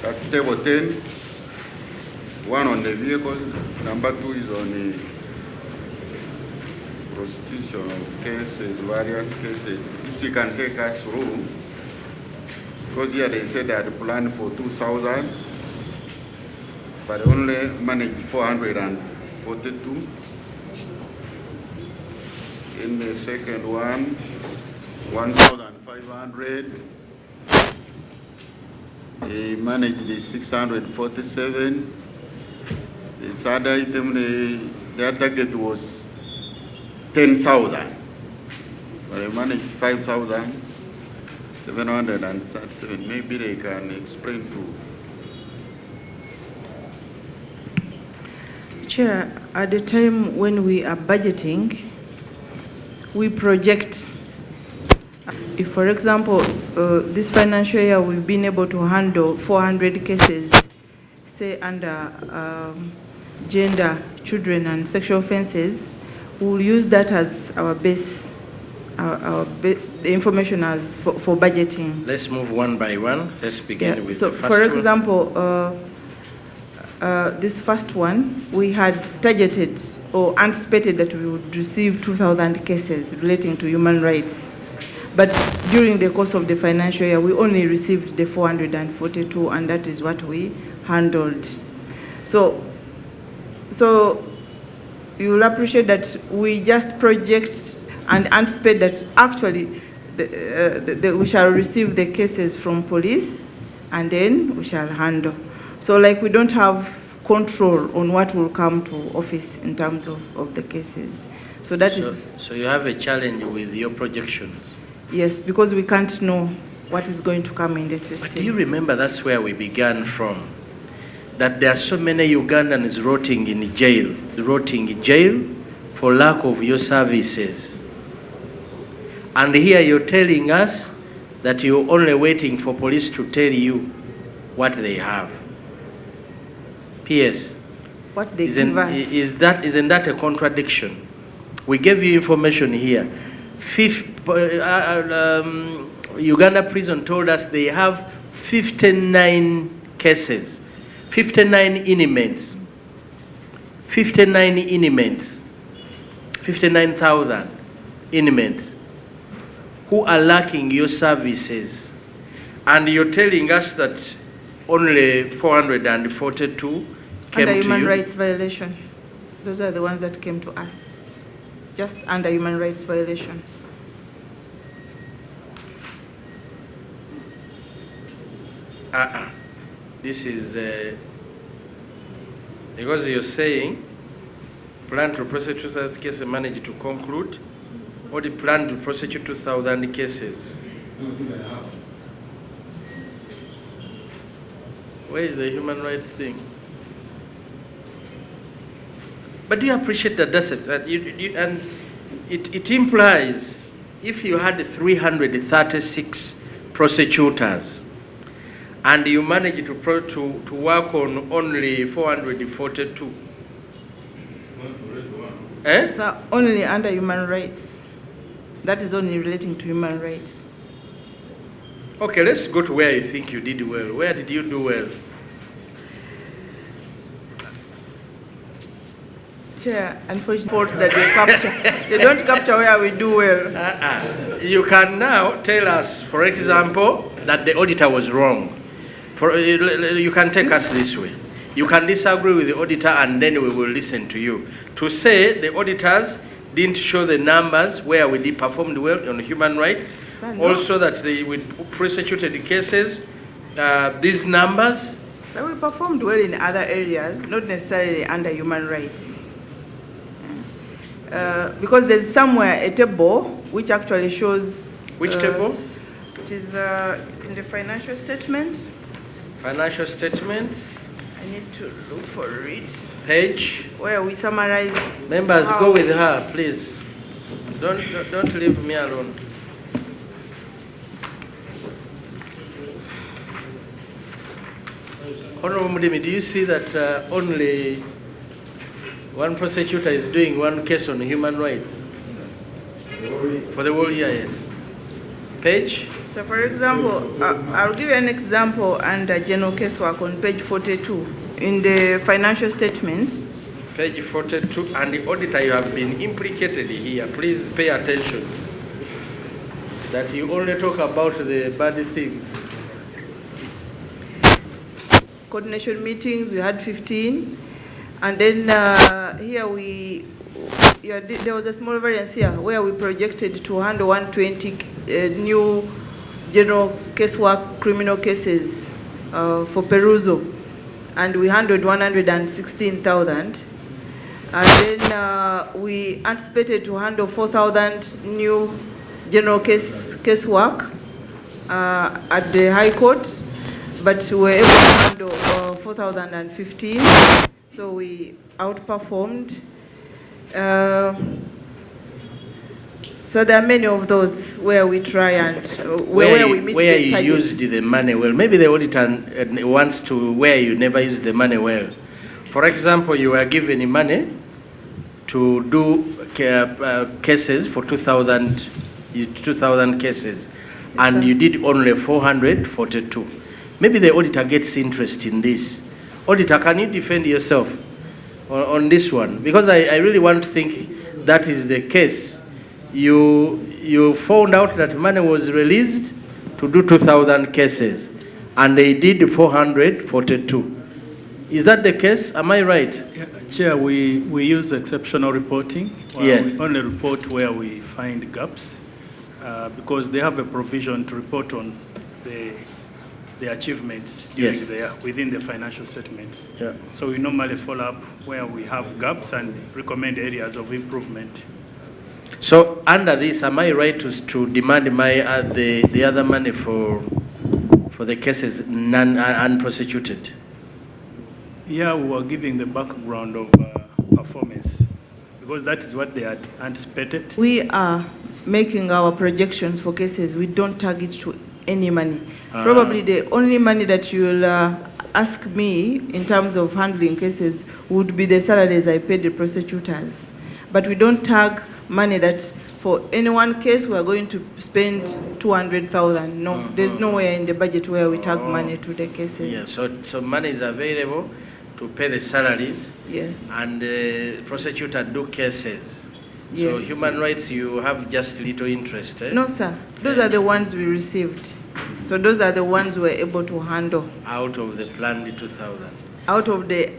That's table 10. One on the vehicles, number 2 is on the prosecution of cases, various cases. If you can take us through, because here they said they had planned for 2,000, but only managed 442. In the second one, 1,500. They managed the 647. The third item, their target was 10,000. But they managed 5,737. Maybe they can explain to. Chair, at the time when we are budgeting, we project. If, for example, this financial year we've been able to handle 400 cases, say under gender, children, and sexual offenses, we'll use that as our base, the information as for budgeting. Let's move one by one. Let's begin with so the first for one. example, this first one, we had targeted or anticipated that we would receive 2,000 cases relating to human rights. But during the course of the financial year, we only received the 442, and that is what we handled. So you will appreciate that we just project and anticipate that actually we shall receive the cases from police, and then we shall handle. So like we don't have control on what will come to office in terms of the cases. So you have a challenge with your projections. Yes, because we can't know what is going to come in the system. But do you remember that's where we began from? That there are so many Ugandans rotting in jail for lack of your services. And here you're telling us that you're only waiting for police to tell you what they have. P.S. What they give us. Isn't that a contradiction? We gave you information here. Uganda prison told us they have 59 cases, 59 inmates, 59,000 inmates who are lacking your services. And you're telling us that only 442 came under to human you? rights violation. Those are the ones that came to us. Just under human rights violation. This is because you're saying plan to prosecute 2,000 cases managed to conclude, or the plan to prosecute 2,000 cases. Where is the human rights thing? But do you appreciate that that's it? And it implies if you had 336 prosecutors and you managed to work on only 442. So only under human rights. That is only relating to human rights. Okay, let's go to where you think you did well. Where did you do well? Chair, unfortunately, that they capture. They don't capture where we do well. You can now tell us, for example, that the auditor was wrong. You can take us this way. You can disagree with the auditor, and then we will listen to you. To say the auditors didn't show the numbers where we did performed well on human rights. Also that we prosecuted the cases, these numbers. So we performed well in other areas, not necessarily under human rights. Because there's somewhere a table which actually shows... Which table? Which is in the financial statements. Financial statements. I need to look for it. Page. Where we summarize... Members, go with her, please. Don't leave me alone. Honorable Mudimi, do you see that only one prosecutor is doing one case on human rights? For the whole year, yes. Page? So for example, I'll give you an example under general casework on page 42 in the financial statement. Page 42, and the auditor, you have been implicated here. Please pay attention that you only talk about the bad things. Coordination meetings, we had 15. And then here there was a small variance here where we projected to handle 120 new general casework criminal cases for perusal. And we handled 116,000. And then we anticipated to handle 4,000 new general casework at the High Court, but we were able to handle 4,015. So we outperformed. So there are many of those where we try and where we meet where the targets. you used the money well. Maybe the auditor wants to where you never used the money well. For example, you were given money to do cases for 2,000 cases, and you did only 442. Maybe the auditor gets interest in this. Auditor, can you defend yourself on this one? Because I really want to think that is the case. You found out that money was released to do 2,000 cases, and they did 442. Is that the case? Am I right? Yeah, Chair, we use exceptional reporting. Yes. We only report where we find gaps because they have a provision to report on the achievements during Yes. the year within the financial statements. Yeah. So we normally follow up where we have gaps and recommend areas of improvement. So under this, am I right to demand the other money for the cases unprosecuted? Yeah, we were giving the background of performance because that is what they had anticipated. We are making our projections for cases. We don't target to any money. Probably the only money that you'll ask me in terms of handling cases would be the salaries I paid the prosecutors. But we don't tag money that for any one case we are going to spend 200,000. No, there's nowhere in the budget where we tag money to the cases. Yes, so money is available to pay the salaries. Yes. And the prosecutor do cases. Yes. So human rights, you have just little interest. Eh? No, sir. Those are the ones we received. So those are the ones we're able to handle. Out of the planned 2,000. Out of the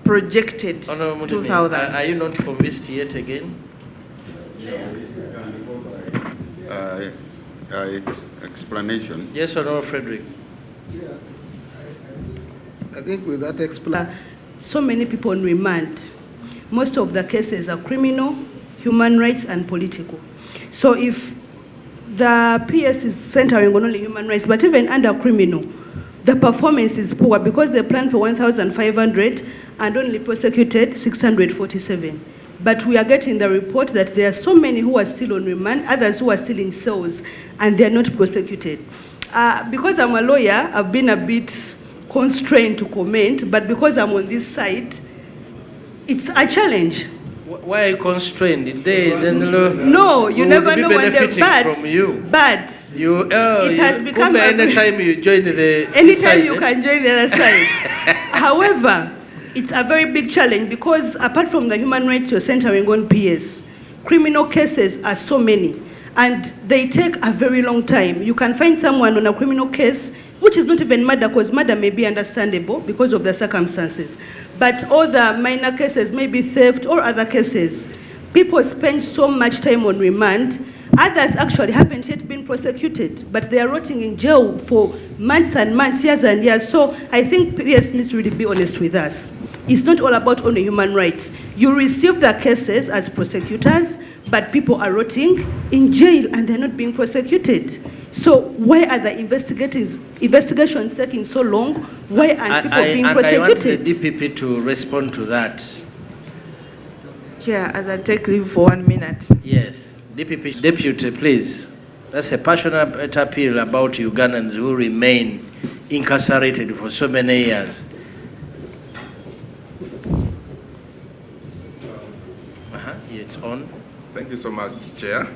projected 2,000. Are you not convinced yet again? Explanation. Yes or no, Frederick? I think with that explanation. So many people on remand. Most of the cases are criminal, human rights, and political. So if the PS is centering on only human rights, but even under criminal, the performance is poor because they planned for 1,500 and only prosecuted 647. But we are getting the report that there are so many who are still on remand, others who are still in cells, and they are not prosecuted. Because I'm a lawyer, I've been a bit constrained to comment, but because I'm on this side, it's a challenge. Why are you constrained? No, you never know when they're bad. From you. Bad. It has become anytime you join the anytime side, you can join the other side. However, it's a very big challenge because apart from the human rights you're centering on PS, criminal cases are so many and they take a very long time. You can find someone on a criminal case which is not even murder, because murder may be understandable because of the circumstances. But all the minor cases, maybe theft or other cases, people spend so much time on remand. Others actually haven't yet been prosecuted, but they are rotting in jail for months and months, years and years. So I think PS needs to really be honest with us. It's not all about only human rights. You receive the cases as prosecutors, but people are rotting in jail and they're not being prosecuted. So why are the investigations taking so long? Why aren't people being prosecuted? I want the DPP to respond to that. Chair, as I take leave for 1 minute. Yes. DPP Deputy, please. That's a passionate appeal about Ugandans who remain incarcerated for so many years. It's on. Thank you so much, Chair.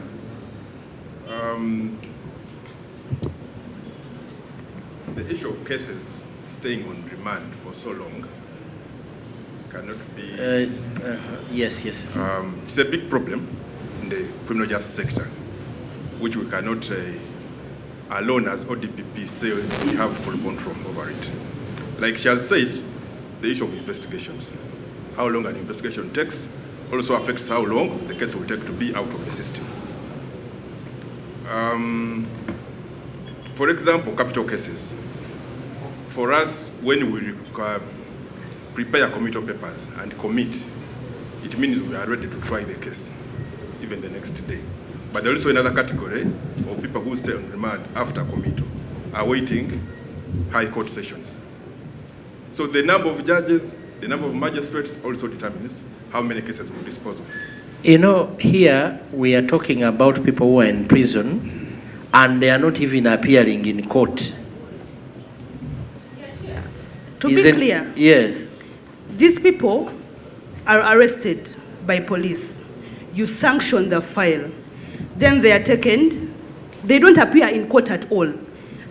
The issue of cases staying on remand for so long cannot be... Yes. It's a big problem in the criminal justice sector, which we cannot alone as ODPP say we have full control over it. Like she has said, the issue of investigations. How long an investigation takes also affects how long the case will take to be out of the system. For example, capital cases. For us, when we prepare committal papers and commit, it means we are ready to try the case, even the next day. But there is also another category of people who stay on remand after committal, awaiting high court sessions. So the number of judges, the number of magistrates also determines how many cases we dispose of. You know, here we are talking about people who are in prison and they are not even appearing in court. To be clear, yes, these people are arrested by police. You sanction the file. Then they are taken. They don't appear in court at all.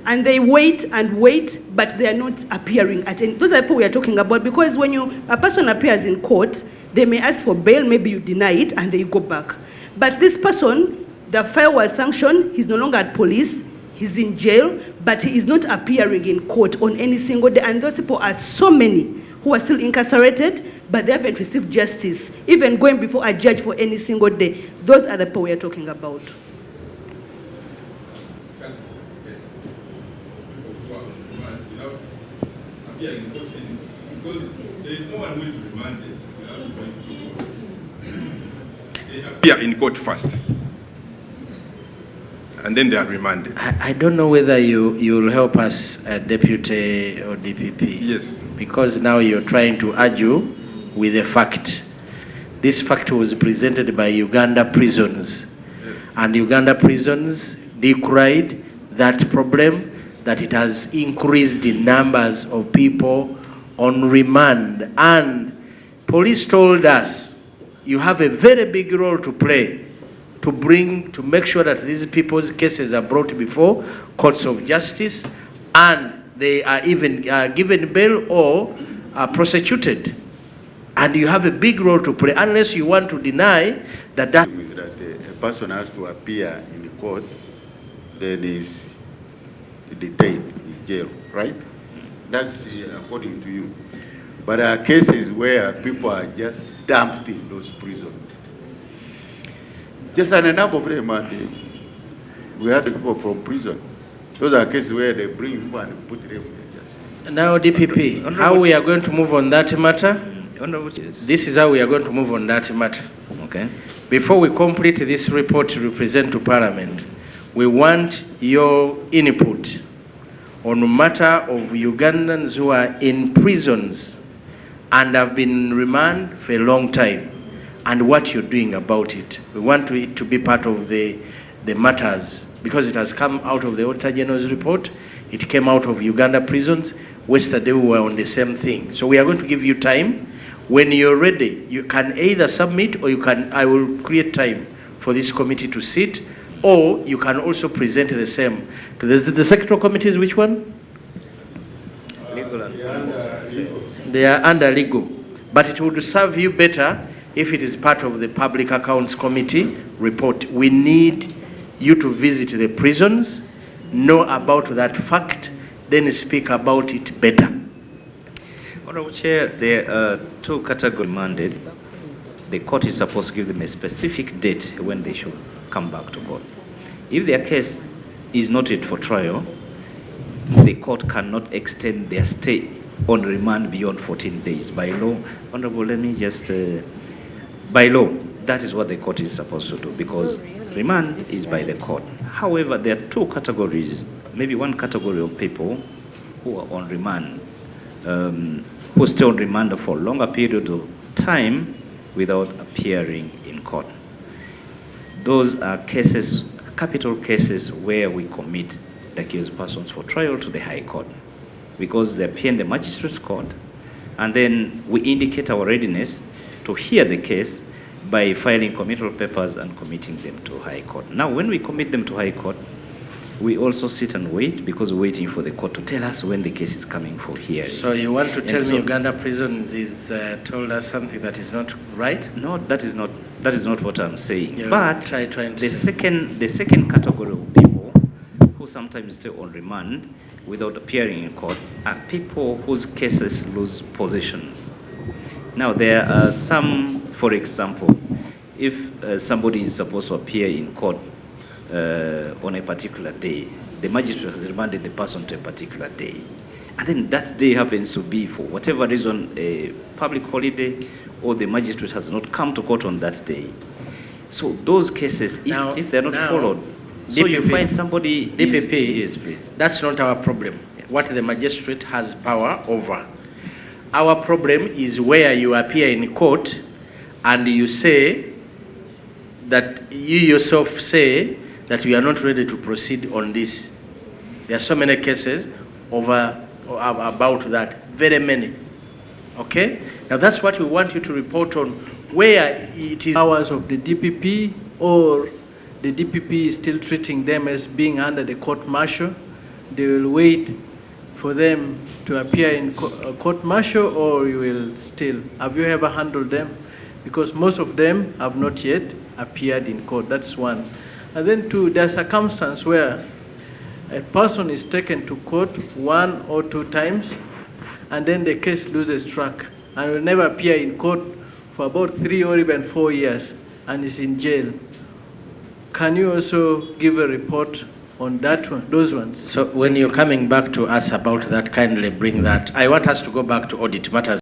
And they wait and wait, but they are not appearing at any. Those are people we are talking about, because when a person appears in court, they may ask for bail, maybe you deny it, and they go back. But this person, the file was sanctioned, he's no longer at police, he's in jail, but he is not appearing in court on any single day. And those people are so many who are still incarcerated, but they haven't received justice, even going before a judge for any single day. Those are the people we are talking about. Because there is no one who is remanded without going through the system. They appear in court first, and then they are remanded. I don't know whether you'll help us, Deputy or DPP. Yes. Because now you're trying to argue with a fact. This fact was presented by Uganda prisons. Yes. And Uganda prisons decried that problem, that it has increased the numbers of people on remand. And police told us, you have a very big role to play to make sure that these people's cases are brought before courts of justice and they are even given bail or are prosecuted. And you have a big role to play, unless you want to deny that a person has to appear in the court, then is detained in jail, right? That's according to you. But there are cases where people are just dumped in those prisons. Just an example of them, we had people from prison. Those are cases where they bring people and put them in. Now, DPP, how we are going to move on that matter? This is how we are going to move on that matter. Okay. Before we complete this report to present to Parliament, we want your input on the matter of Ugandans who are in prisons and have been in remand for a long time, and what you're doing about it. We want it to be part of the matters, because it has come out of the Auditor General's report, it came out of Uganda prisons. Yesterday we were on the same thing. So we are going to give you time. When you're ready, you can either submit, or I will create time for this committee to sit, or you can also present the same. The sectoral committees, which one? Legal and they are under legal. But it would serve you better if it is part of the Public Accounts Committee report. We need you to visit the prisons, know about that fact, then speak about it better. Honorable Chair, there are two categories mandate. The court is supposed to give them a specific date when they should come back to court. If their case is noted for trial, the court cannot extend their stay on remand beyond 14 days. By law, Honorable, let me just, by law, that is what the court is supposed to do, because remand is by the court. However, there are two categories, maybe one category of people who are on remand, who stay on remand for a longer period of time without appearing in court. Those are cases, capital cases, where we commit the accused persons for trial to the High Court, because they appear in the Magistrates' Court, and then we indicate our readiness to hear the case by filing committal papers and committing them to High Court. Now, when we commit them to High Court, we also sit and wait because we're waiting for the court to tell us when the case is coming for hearing. So you want to tell And me so- Uganda prisons is told us something that is not right? No, that is not what I'm saying. Yeah, but try and the say. second category of people who sometimes stay on remand without appearing in court are people whose cases lose possession. Now there are some, for example, if somebody is supposed to appear in court on a particular day, the magistrate has remanded the person to a particular day, and then that day happens to be, for whatever reason, a public holiday, or the magistrate has not come to court on that day. So those cases, if they're not followed, so you DPP, find somebody DPP, yes, please. That's not our problem. What the magistrate has power over. Our problem is where you appear in court and you say that you yourself say that we are not ready to proceed on this. There are so many cases about that, very many. Okay? Now that's what we want you to report on, where it is powers of the DPP, or the DPP is still treating them as being under the court martial. They will wait for them to appear in court martial, or you will still, have you ever handled them? Because most of them have not yet appeared in court. That's one. And then two, there's a circumstance where a person is taken to court 1 or 2 times, and then the case loses track and will never appear in court for about 3 or even 4 years and is in jail. Can you also give a report on that one, those ones? So when you're coming back to us about that, kindly bring that. I want us to go back to audit matters.